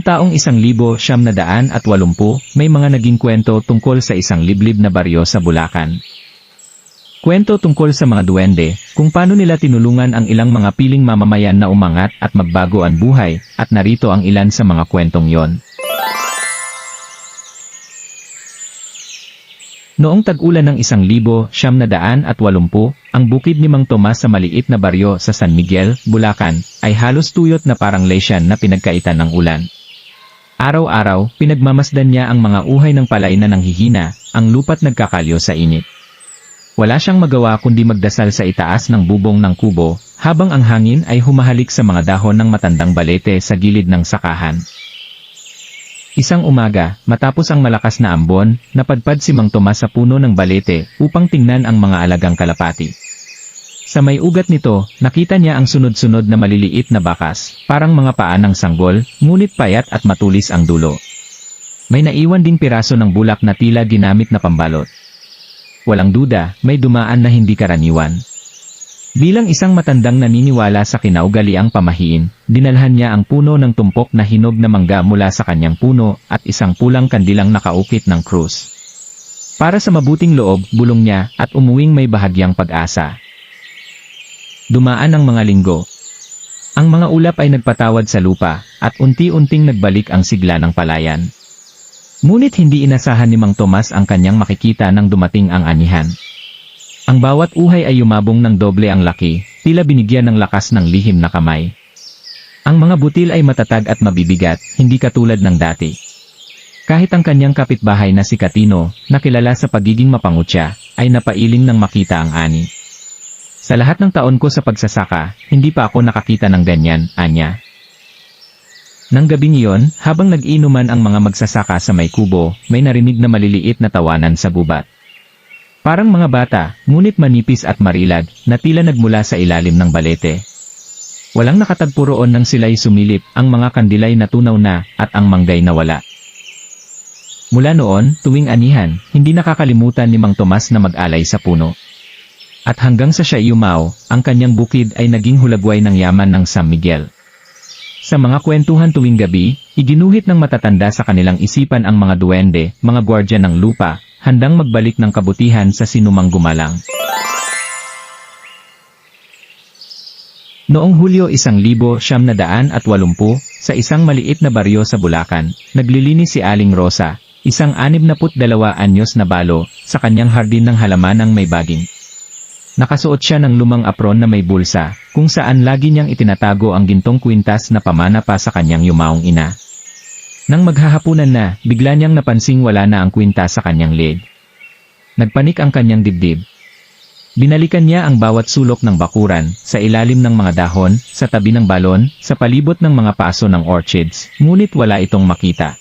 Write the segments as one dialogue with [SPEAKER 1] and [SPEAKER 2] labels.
[SPEAKER 1] Noong taong 1980, may mga naging kwento tungkol sa isang liblib na baryo sa Bulacan. Kwento tungkol sa mga duwende, kung paano nila tinulungan ang ilang mga piling mamamayan na umangat at magbago ang buhay, at narito ang ilan sa mga kwentong yon. Noong tag-ulan ng 1980, ang bukid ni Mang Tomas sa maliit na baryo sa San Miguel, Bulacan, ay halos tuyot na parang lesyan na pinagkaitan ng ulan. Araw-araw, pinagmamasdan niya ang mga uhay ng palay na nanghihina, ang lupa't nagkakalyo sa init. Wala siyang magawa kundi magdasal sa itaas ng bubong ng kubo, habang ang hangin ay humahalik sa mga dahon ng matandang balete sa gilid ng sakahan. Isang umaga, matapos ang malakas na ambon, napadpad si Mang Tomas sa puno ng balete upang tingnan ang mga alagang kalapati. Sa may ugat nito, nakita niya ang sunod-sunod na maliliit na bakas, parang mga paa ng sanggol, ngunit payat at matulis ang dulo. May naiwan ding piraso ng bulak na tila ginamit na pambalot. Walang duda, may dumaan na hindi karaniwan. Bilang isang matandang naniniwala sa kinaugaliang pamahiin, dinalhan niya ang puno ng tumpok na hinog na mangga mula sa kanyang puno at isang pulang kandilang nakaukit ng krus. Para sa mabuting loob, bulong niya at umuwing may bahagyang pag-asa. Dumaan ang mga linggo. Ang mga ulap ay nagpatawad sa lupa at unti-unting nagbalik ang sigla ng palayan. Ngunit hindi inasahan ni Mang Tomas ang kanyang makikita nang dumating ang anihan. Ang bawat uhay ay yumabong ng doble ang laki, tila binigyan ng lakas ng lihim na kamay. Ang mga butil ay matatag at mabibigat, hindi katulad ng dati. Kahit ang kanyang kapitbahay na si Katino, na kilala sa pagiging mapangutya, ay napailing nang makita ang ani. Sa lahat ng taon ko sa pagsasaka, hindi pa ako nakakita ng ganyan, anya. Nang gabing iyon, habang nag-inuman ang mga magsasaka sa may kubo, may narinig na maliliit na tawanan sa gubat. Parang mga bata, ngunit manipis at marilad, na tila nagmula sa ilalim ng balete. Walang nakatagpo roon nang sila'y sumilip, ang mga kandilay na tunaw na, at ang manggay na wala. Mula noon, tuwing anihan, hindi nakakalimutan ni Mang Tomas na mag-alay sa puno. At hanggang sa siya yumao, ang kanyang bukid ay naging hulagway ng yaman ng San Miguel. Sa mga kwentuhan tuwing gabi, iginuhit ng matatanda sa kanilang isipan ang mga duwende, mga gwardya ng lupa, handang magbalik ng kabutihan sa sinumang gumalang. Noong Hulyo 1980, sa isang maliit na baryo sa Bulacan, naglilinis si Aling Rosa, isang 62 anyos na balo, sa kanyang hardin ng halamanang may baging. Nakasuot siya ng lumang apron na may bulsa, kung saan lagi niyang itinatago ang gintong kwintas na pamana pa sa kanyang yumaong ina. Nang maghahapunan na, bigla niyang napansing wala na ang kwintas sa kanyang leg. Nagpanik ang kanyang dibdib. Binalikan niya ang bawat sulok ng bakuran, sa ilalim ng mga dahon, sa tabi ng balon, sa palibot ng mga paso ng orchids, ngunit wala itong makita.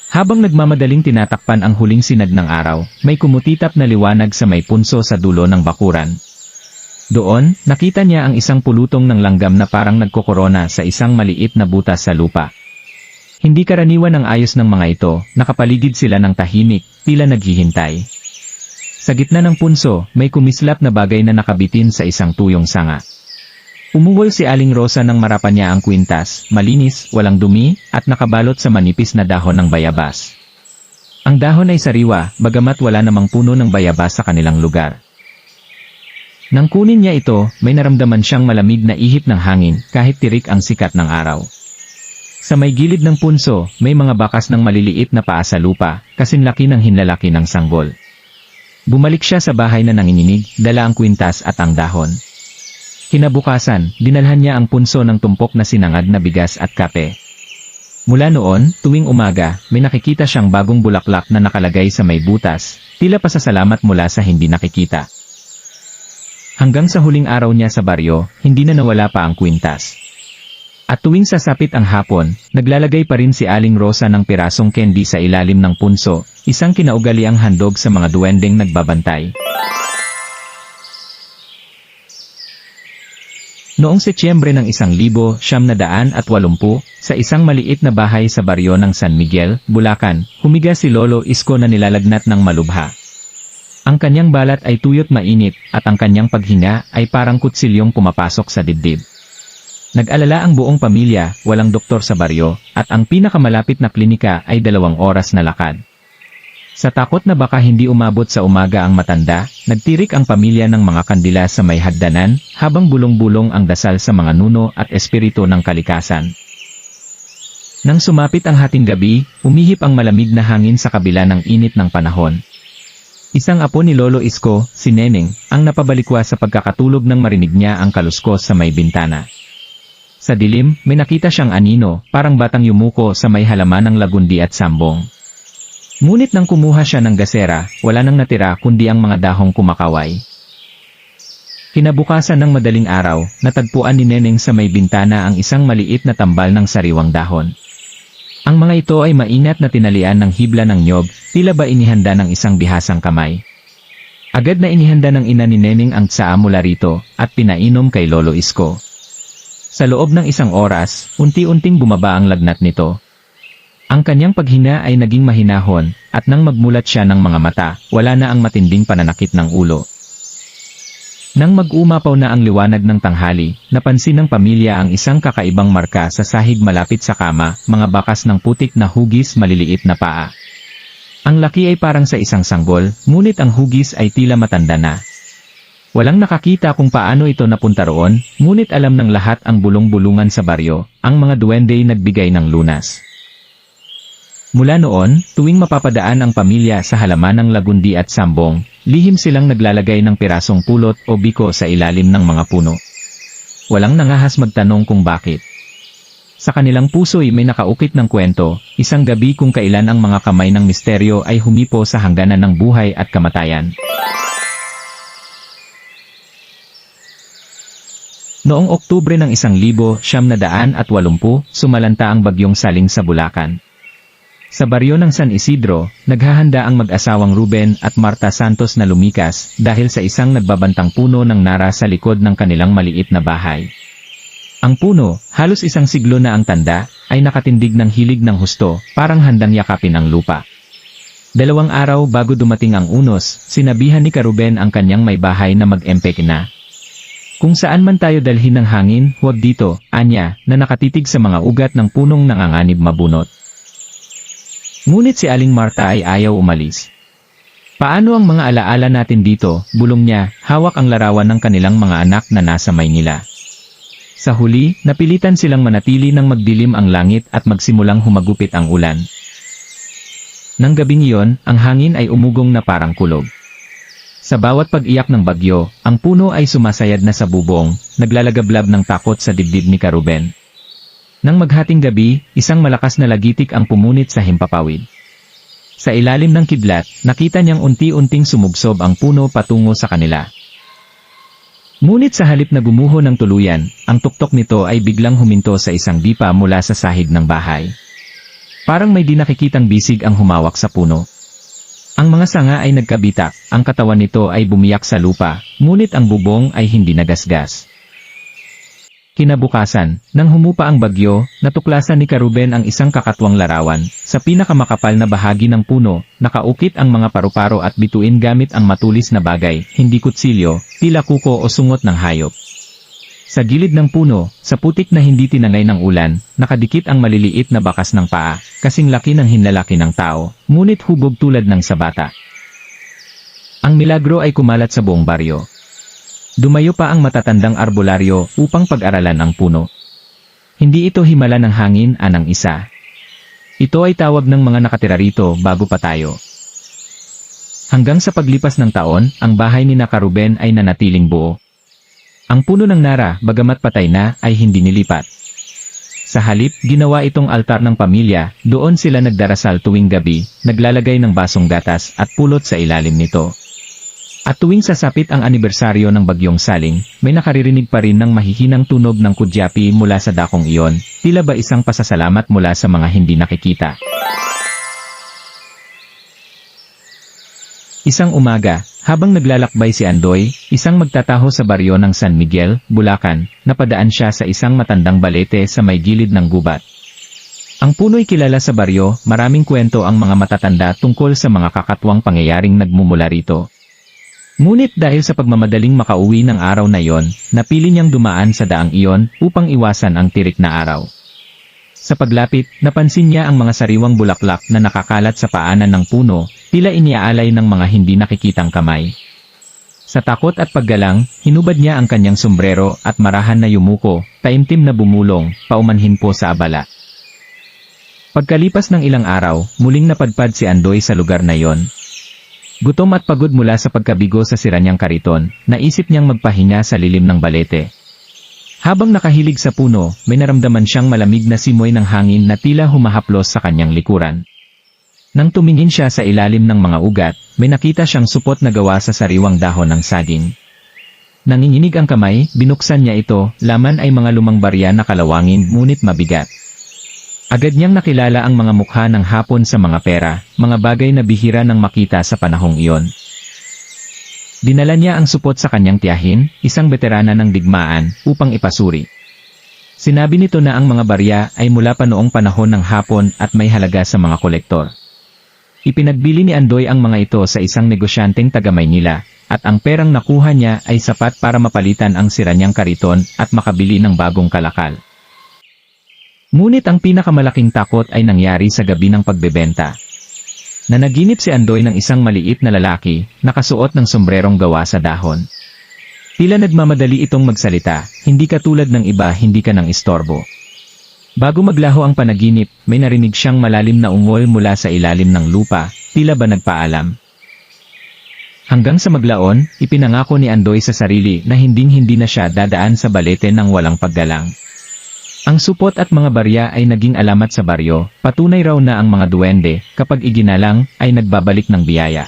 [SPEAKER 1] Habang nagmamadaling tinatakpan ang huling sinag ng araw, may kumutitap na liwanag sa may punso sa dulo ng bakuran. Doon, nakita niya ang isang pulutong ng langgam na parang nagkokorona sa isang maliit na butas sa lupa. Hindi karaniwan ang ayos ng mga ito, nakapaligid sila ng tahimik, tila naghihintay. Sa gitna ng punso, may kumislap na bagay na nakabitin sa isang tuyong sanga. Umuwol si Aling Rosa nang marapan niya ang kwintas, malinis, walang dumi, at nakabalot sa manipis na dahon ng bayabas. Ang dahon ay sariwa, bagamat wala namang puno ng bayabas sa kanilang lugar. Nang kunin niya ito, may naramdaman siyang malamig na ihip ng hangin, kahit tirik ang sikat ng araw. Sa may gilid ng punso, may mga bakas ng maliliit na paa sa lupa, kasing laki ng hinlalaki ng sanggol. Bumalik siya sa bahay na nanginginig, dala ang kwintas at ang dahon. Kinabukasan, dinalhan niya ang punso ng tumpok na sinangag na bigas at kape. Mula noon, tuwing umaga, may nakikita siyang bagong bulaklak na nakalagay sa may butas, tila pasasalamat mula sa hindi nakikita. Hanggang sa huling araw niya sa baryo, hindi na nawala pa ang kwintas. At tuwing sasapit ang hapon, naglalagay pa rin si Aling Rosa ng pirasong candy sa ilalim ng punso, isang kinaugaliang handog sa mga duwendeng nagbabantay. Noong Setyembre ng 1980, sa isang maliit na bahay sa baryo ng San Miguel, Bulacan, humiga si Lolo Isko na nilalagnat ng malubha. Ang kanyang balat ay tuyot mainit, at ang kanyang paghinga ay parang kutsilyong pumapasok sa dibdib. Nag-alala ang buong pamilya, walang doktor sa baryo, at ang pinakamalapit na klinika ay 2 oras na lakad. Sa takot na baka hindi umabot sa umaga ang matanda, nagtirik ang pamilya ng mga kandila sa may hagdanan, habang bulong-bulong ang dasal sa mga nuno at espiritu ng kalikasan. Nang sumapit ang hating gabi, umihip ang malamig na hangin sa kabila ng init ng panahon. Isang apo ni Lolo Isko, si Neneng, ang napabalikwa sa pagkakatulog nang marinig niya ang kaluskos sa may bintana. Sa dilim, may nakita siyang anino, parang batang yumuko sa may halaman ng lagundi at sambong. Ngunit nang kumuha siya ng gasera, wala nang natira kundi ang mga dahong kumakaway. Kinabukasan ng madaling araw, natagpuan ni Neneng sa may bintana ang isang maliit na tambal ng sariwang dahon. Ang mga ito ay maingat na tinalian ng hibla ng nyog, tila ba inihanda ng isang bihasang kamay. Agad na inihanda ng ina ni Neneng ang tsaa mula rito, at pinainom kay Lolo Isko. Sa loob ng 1 oras, unti-unting bumaba ang lagnat nito. Ang kanyang paghina ay naging mahinahon, at nang magmulat siya ng mga mata, wala na ang matinding pananakit ng ulo. Nang mag-umapaw na ang liwanag ng tanghali, napansin ng pamilya ang isang kakaibang marka sa sahig malapit sa kama, mga bakas ng putik na hugis maliliit na paa. Ang laki ay parang sa isang sanggol, ngunit ang hugis ay tila matanda na. Walang nakakita kung paano ito napunta roon, ngunit alam ng lahat ang bulong-bulungan sa baryo, ang mga duwende nagbigay ng lunas. Mula noon, tuwing mapapadaan ang pamilya sa halaman ng lagundi at sambong, lihim silang naglalagay ng pirasong pulot o biko sa ilalim ng mga puno. Walang nangahas magtanong kung bakit. Sa kanilang puso'y may nakaukit ng kwento, isang gabi kung kailan ang mga kamay ng misteryo ay humipo sa hangganan ng buhay at kamatayan. Noong Oktubre ng 1980, sumalanta ang bagyong Saling sa Bulacan. Sa baryo ng San Isidro, naghahanda ang mag-asawang Ruben at Marta Santos na lumikas dahil sa isang nagbabantang puno ng nara sa likod ng kanilang maliit na bahay. Ang puno, halos 1 siglo na ang tanda, ay nakatindig ng hilig ng husto, parang handang yakapin ang lupa. 2 araw bago dumating ang unos, sinabihan ni Ruben ang kanyang may bahay na mag-empeke na. Kung saan man tayo dalhin ng hangin, huwag dito, anya, na nakatitig sa mga ugat ng punong nanganganib mabunot. Ngunit si Aling Marta ay ayaw umalis. Paano ang mga alaala natin dito, bulong niya, hawak ang larawan ng kanilang mga anak na nasa Maynila. Sa huli, napilitan silang manatili nang magdilim ang langit at magsimulang humagupit ang ulan. Nang gabing iyon, ang hangin ay umugong na parang kulog. Sa bawat pag-iyak ng bagyo, ang puno ay sumasayad na sa bubong, naglalagablab ng takot sa dibdib ni Ruben. Nang maghating gabi, isang malakas na lagitik ang pumunit sa himpapawid. Sa ilalim ng kidlat, nakita niyang unti-unting sumugsob ang puno patungo sa kanila. Ngunit sa halip na gumuho ng tuluyan, ang tuktok nito ay biglang huminto sa isang dipa mula sa sahig ng bahay. Parang may di nakikitang bisig ang humawak sa puno. Ang mga sanga ay nagkabitak, ang katawan nito ay bumiyak sa lupa, ngunit ang bubong ay hindi nagasgas. Kinabukasan, nang humupa ang bagyo, natuklasan ni Ruben ang isang kakatwang larawan. Sa pinakamakapal na bahagi ng puno, nakaukit ang mga paru-paro at bituin gamit ang matulis na bagay, hindi kutsilyo, tila kuko o sungot ng hayop. Sa gilid ng puno, sa putik na hindi tinangay ng ulan, nakadikit ang maliliit na bakas ng paa, kasing laki ng hinlalaki ng tao, ngunit hubog tulad ng sa bata. Ang milagro ay kumalat sa buong baryo. Dumayo pa ang matatandang arbolaryo upang pag-aralan ang puno. Hindi ito himala ng hangin anang isa. Ito ay tawag ng mga nakatira rito bago pa tayo. Hanggang sa paglipas ng taon, ang bahay ni Ruben ay nanatiling buo. Ang puno ng nara, bagamat patay na, ay hindi nilipat. Sa halip, ginawa itong altar ng pamilya, doon sila nagdarasal tuwing gabi, naglalagay ng basong gatas at pulot sa ilalim nito. At tuwing sasapit ang anibersaryo ng bagyong Saling, may nakaririnig pa rin ng mahihinang tunog ng kudyapi mula sa dakong iyon, tila ba isang pasasalamat mula sa mga hindi nakikita. Isang umaga, habang naglalakbay si Andoy, isang magtataho sa baryo ng San Miguel, Bulacan, napadaan siya sa isang matandang balete sa may gilid ng gubat. Ang puno'y kilala sa baryo, maraming kwento ang mga matatanda tungkol sa mga kakatwang pangyayaring nagmumula rito. Ngunit dahil sa pagmamadaling makauwi ng araw na iyon, napili niyang dumaan sa daang iyon upang iwasan ang tirik na araw. Sa paglapit, napansin niya ang mga sariwang bulaklak na nakakalat sa paanan ng puno, tila iniaalay ng mga hindi nakikitang kamay. Sa takot at paggalang, hinubad niya ang kanyang sombrero at marahan na yumuko, taimtim na bumulong, paumanhin po sa abala. Pagkalipas ng ilang araw, muling napadpad si Andoy sa lugar na iyon. Gutom at pagod mula sa pagkabigo sa sira niyang kariton, naisip niyang magpahinga sa lilim ng balete. Habang nakahilig sa puno, may naramdaman siyang malamig na simoy ng hangin na tila humahaplos sa kanyang likuran. Nang tumingin siya sa ilalim ng mga ugat, may nakita siyang supot na gawa sa sariwang dahon ng saging. Nanginginig ang kamay, binuksan niya ito, laman ay mga lumang barya na kalawangin ngunit mabigat. Agad niyang nakilala ang mga mukha ng Hapon sa mga pera, mga bagay na bihira nang makita sa panahong iyon. Dinala niya ang supot sa kanyang tiyahin, isang veterana ng digmaan, upang ipasuri. Sinabi nito na ang mga barya ay mula pa noong panahon ng Hapon at may halaga sa mga kolektor. Ipinagbili ni Andoy ang mga ito sa isang negosyanteng taga Maynila, at ang perang nakuha niya ay sapat para mapalitan ang sira niyang kariton at makabili ng bagong kalakal. Ngunit ang pinakamalaking takot ay nangyari sa gabi ng pagbebenta. Nanaginip si Andoy ng isang maliit na lalaki, nakasuot ng sombrerong gawa sa dahon. Tila nagmamadali itong magsalita, hindi ka tulad ng iba, hindi ka ng istorbo. Bago maglaho ang panaginip, may narinig siyang malalim na ungol mula sa ilalim ng lupa, tila ba nagpaalam. Hanggang sa maglaon, ipinangako ni Andoy sa sarili na hinding-hindi na siya dadaan sa balete ng walang paggalang. Ang supot at mga barya ay naging alamat sa baryo, patunay raw na ang mga duwende, kapag iginalang, ay nagbabalik ng biyaya.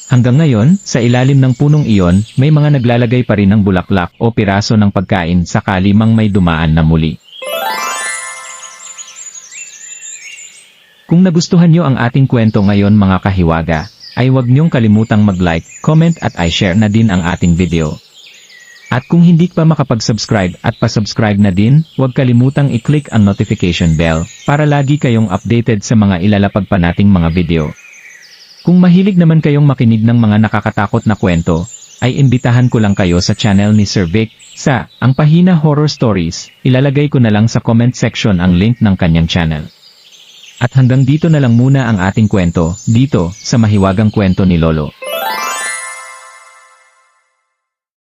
[SPEAKER 1] Hanggang ngayon, sa ilalim ng punong iyon, may mga naglalagay pa rin ng bulaklak o piraso ng pagkain sakali mang may dumaan na muli. Kung nagustuhan niyo ang ating kwento ngayon mga kahiwaga, ay huwag niyong kalimutang mag-like, comment at i-share na din ang ating video. At kung hindi pa makapag-subscribe at pa-subscribe na din, huwag kalimutang i-click ang notification bell para lagi kayong updated sa mga ilalapag pa nating mga video. Kung mahilig naman kayong makinig ng mga nakakatakot na kwento, ay imbitahan ko lang kayo sa channel ni Sir Vic sa Ang Pahina Horror Stories. Ilalagay ko na lang sa comment section ang link ng kanyang channel. At hanggang dito na lang muna ang ating kwento, dito sa Mahiwagang Kwento ni Lolo.